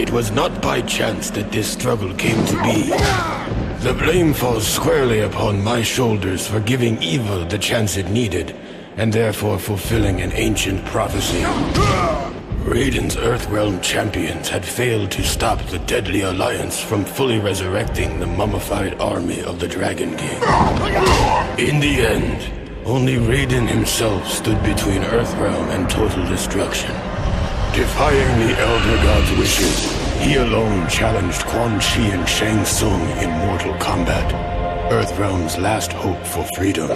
It was not by chance that this struggle came to be. The blame falls squarely upon my shoulders for giving evil the chance it needed, and therefore fulfilling an ancient prophecy. Raiden's Earthrealm champions had failed to stop the Deadly Alliance from fully resurrecting the mummified army of the Dragon King. In the end, only Raiden himself stood between Earthrealm and total destruction. Defying the Elder God's wishes, he alone challenged Quan Chi and Shang Tsung in mortal combat, Earthrealm's last hope for freedom.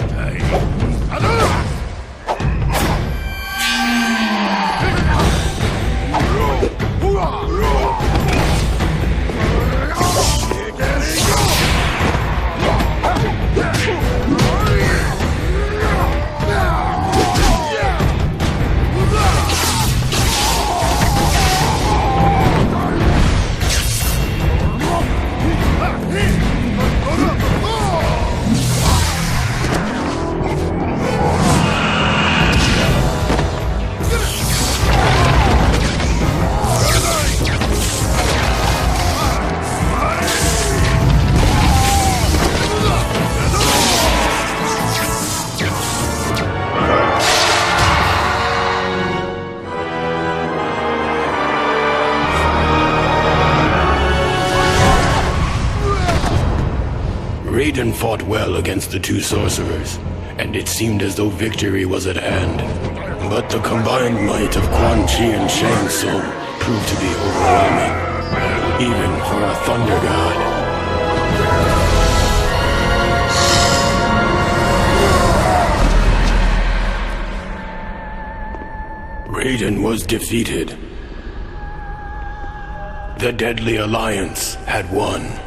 Raiden fought well against the two sorcerers, and it seemed as though victory was at hand. But the combined might of Quan Chi and Shang Tsung proved to be overwhelming, even for a Thunder God. Raiden was defeated. The Deadly Alliance had won.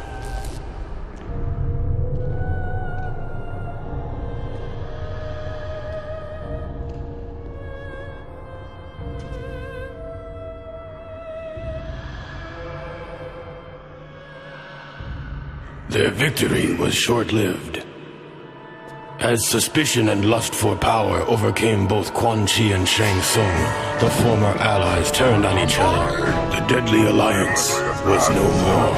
Their victory was short-lived. As suspicion and lust for power overcame both Quan Chi and Shang Tsung, the former allies turned on each other. The Deadly Alliance was no more.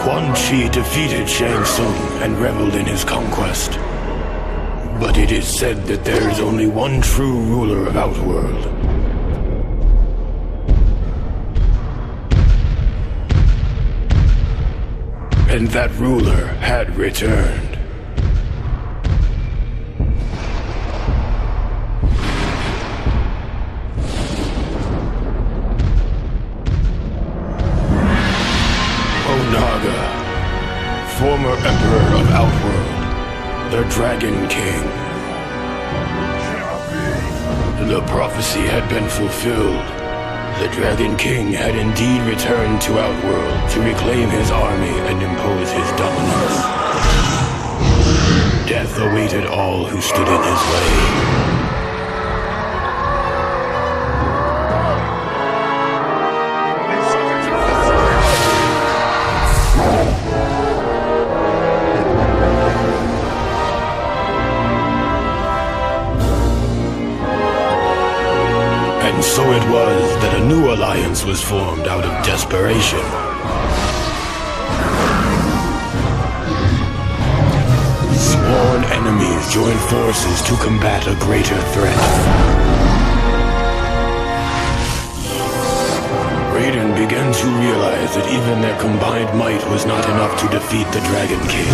Quan Chi defeated Shang Tsung and reveled in his conquest. But it is said that there is only one true ruler of Outworld. And that ruler had returned. Former Emperor of Outworld, the Dragon King. The prophecy had been fulfilled. The Dragon King had indeed returned to Outworld to reclaim his army and impose his dominance. Death awaited all who stood in his way. And so it was that a new alliance was formed out of desperation. Sworn enemies joined forces to combat a greater threat. Raiden began to realize that even their combined might was not enough to defeat the Dragon King.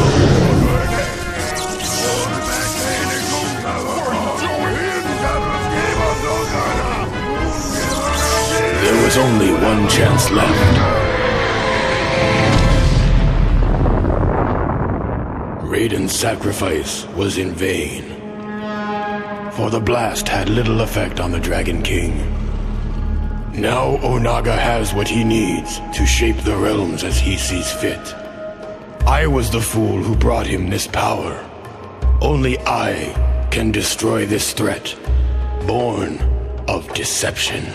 There was only one chance left. Raiden's sacrifice was in vain, for the blast had little effect on the Dragon King. Now Onaga has what he needs to shape the realms as he sees fit. I was the fool who brought him this power. Only I can destroy this threat, born of deception.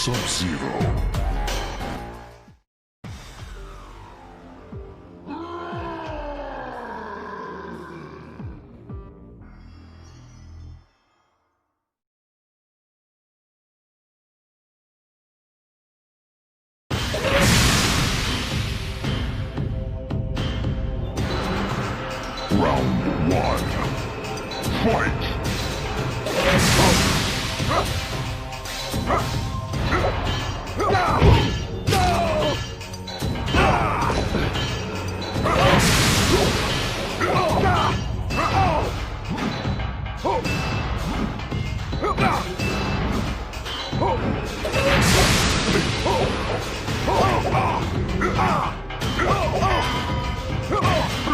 Sub-Zero. Round 1. Fight!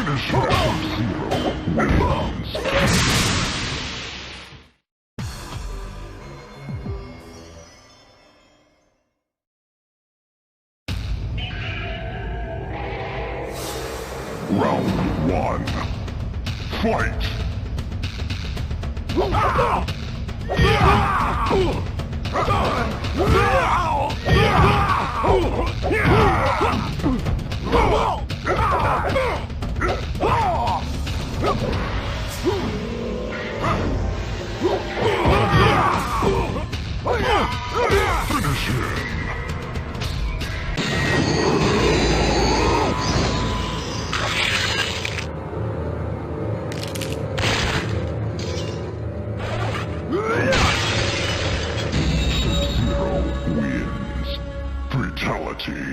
Finish Sub-Zero wins. Round 1. Fight! Finish him! Sub-Zero wins. Fatality.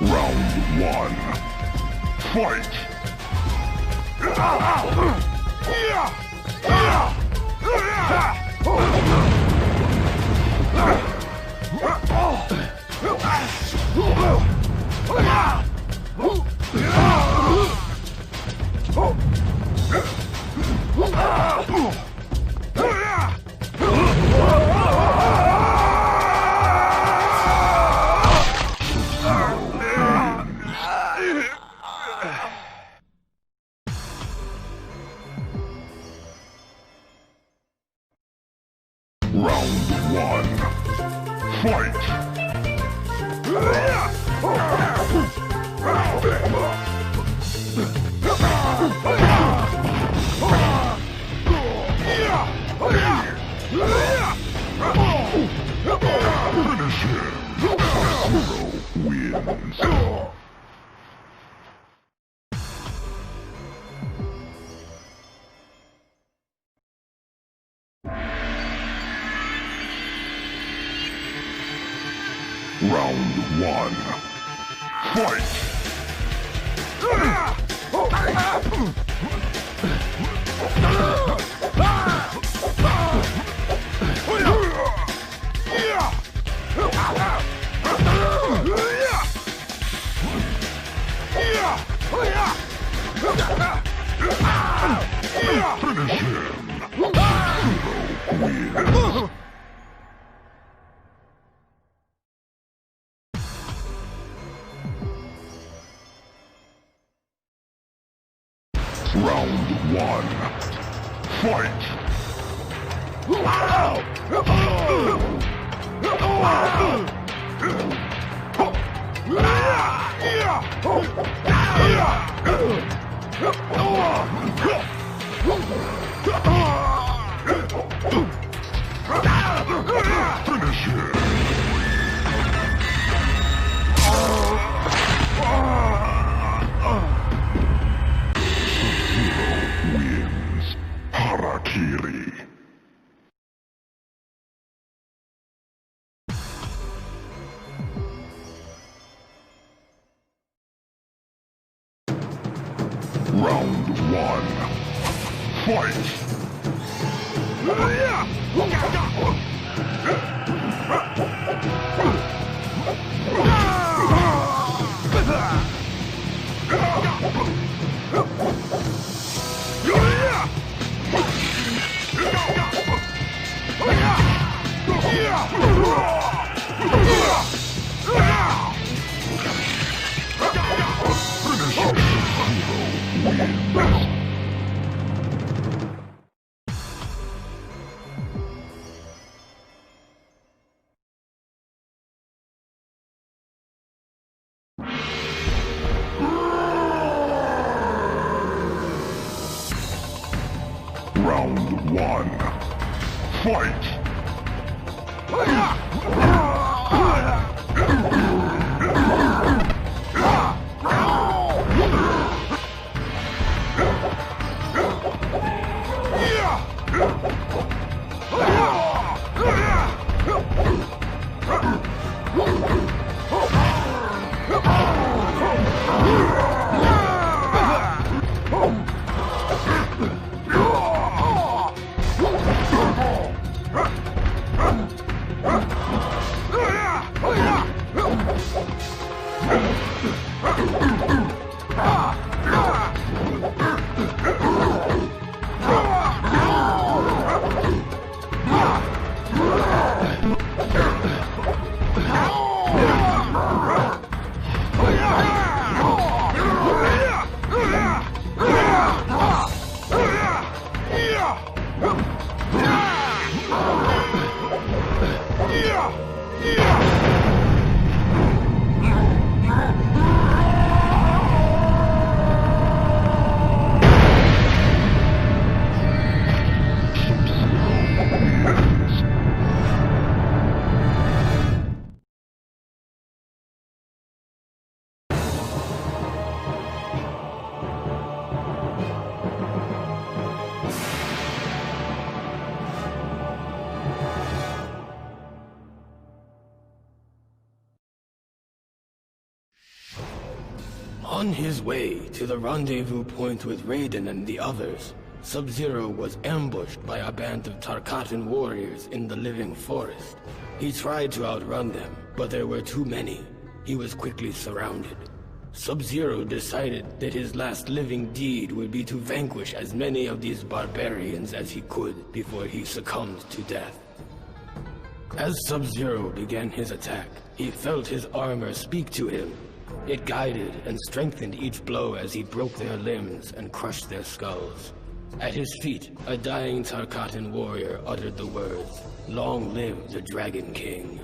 Round 1. Fight! Round 1. Fight! Finish him! Sub-Zero wins. Round 1. Fight! Finish him! Sub-Zero wins. Round 1. Fight! Finish him! Wins. Harakiri. Round 1. Fight! Round one. Fight! On his way to the rendezvous point with Raiden and the others, Sub-Zero was ambushed by a band of Tarkatan warriors in the living forest. He tried to outrun them, but there were too many. He was quickly surrounded. Sub-Zero decided that his last living deed would be to vanquish as many of these barbarians as he could before he succumbed to death. As Sub-Zero began his attack, he felt his armor speak to him. It guided and strengthened each blow as he broke their limbs and crushed their skulls. At his feet, a dying Tarkatan warrior uttered the words, "Long live the Dragon King."